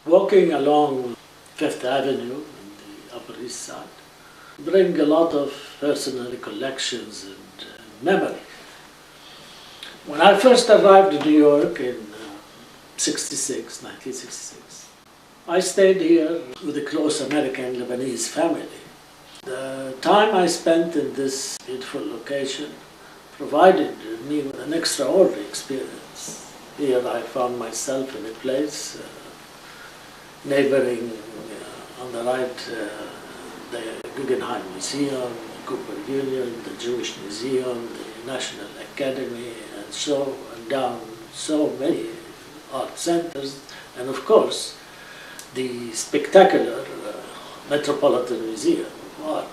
Walking along Fifth Avenue in the Upper East Side bring a lot of personal recollections and memory. When I first arrived in New York in 1966, I stayed here with a close American-Lebanese family. The time I spent in this beautiful location provided me with an extraordinary experience. Here I found myself in a place neighboring on the right the Guggenheim Museum, the Cooper Union, the Jewish Museum, the National Academy, and so down so many art centers, and of course the spectacular Metropolitan Museum of Art.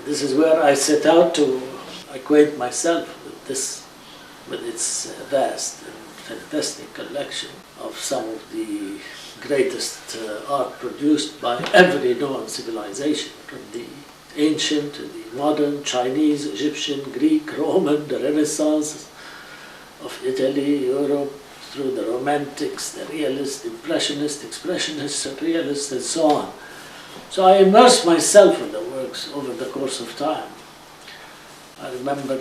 This is where I set out to acquaint myself with its vast and fantastic collection of some of the greatest art produced by every known civilization, from the ancient to the modern, Chinese, Egyptian, Greek, Roman, the Renaissance of Italy, Europe, through the Romantics, the Realists, Impressionists, Expressionists, Surrealists, and so on. So I immersed myself in the works over the course of time. I remember at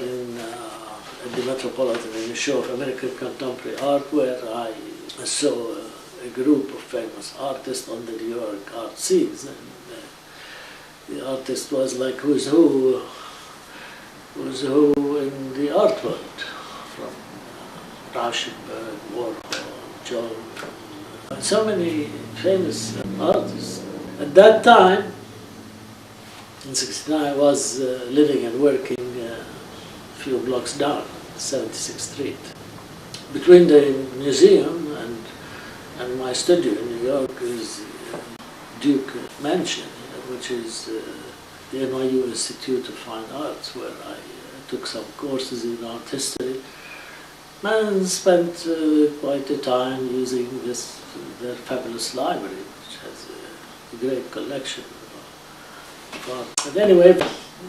the Metropolitan, in a show of American contemporary art, where I saw a group of famous artists on the New York art scenes, and the artist was like who's who in the art world, from Rauschenberg, Warhol, John, so many famous artists. At that time, in '69, I was living and working a few blocks down, 76th Street. Between the museum and my studio in New York is Duke Mansion, which is the NYU Institute of Fine Arts, where I took some courses in art history and spent quite a time using their fabulous library, which has a great collection of art. But anyway,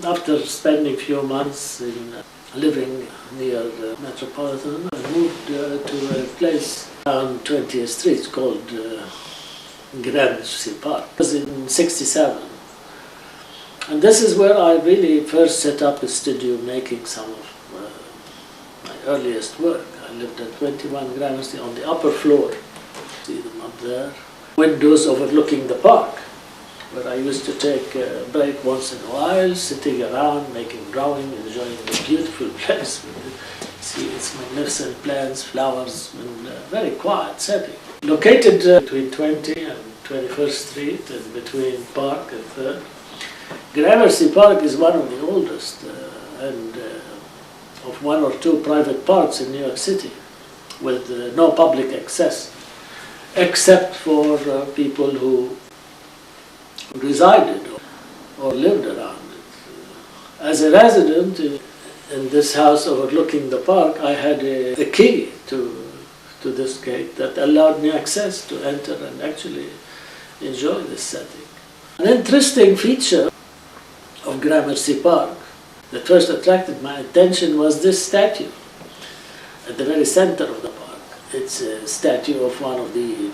after spending a few months in living near the Metropolitan, I moved to a place on 20th Street called Gramercy Park. It was in '67. And this is where I really first set up a studio making some of my earliest work. I lived at 21 Gramercy on the upper floor. See them up there. Windows overlooking the park, where I used to take a break once in a while, sitting around, making drawing, enjoying the beautiful place. See its magnificent plants, flowers, and a very quiet setting. Located between 20 and 21st Street and between Park and 3rd, Gramercy Park is one of the oldest and of one or two private parks in New York City, with no public access, except for people who resided or lived around it. As a resident in this house overlooking the park, I had a key to this gate that allowed me access to enter and actually enjoy this setting. An interesting feature of Gramercy Park that first attracted my attention was this statue at the very center of the park. It's a statue of one of the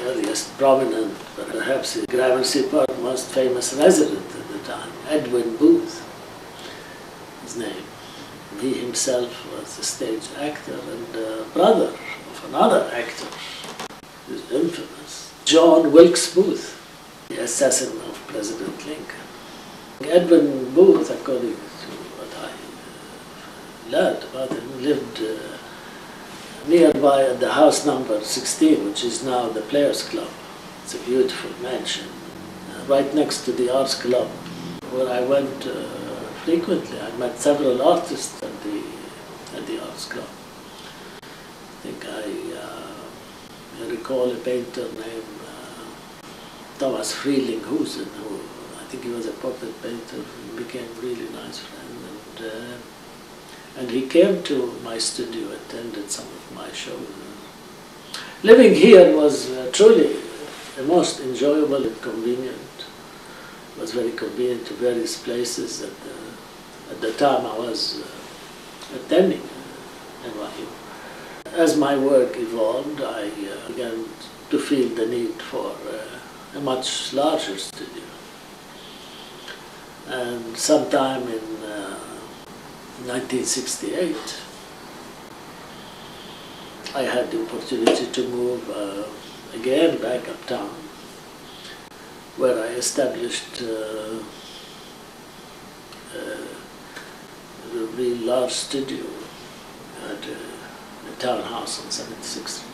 earliest prominent, perhaps Gramercy Park most famous resident at the time, Edwin Booth, his name. He himself was a stage actor and brother of another actor who's infamous, John Wilkes Booth, the assassin of President Lincoln. Edwin Booth, according to what I learned about him, lived nearby at the house number 16, which is now the Players Club. It's a beautiful mansion, right next to the Arts Club, where I went frequently. I met several artists at the Arts Club. I think I recall a painter named Thomas Freeling-Husen, who I think he was a portrait painter, and became a really nice friend. And he came to my studio, attended some of my shows. Living here was truly the most enjoyable and convenient. It was very convenient to various places. At the time I was attending NYU. As my work evolved, I began to feel the need for a much larger studio. And sometime in 1968, I had the opportunity to move again back uptown, where I established a real large studio at a townhouse on 76th Street.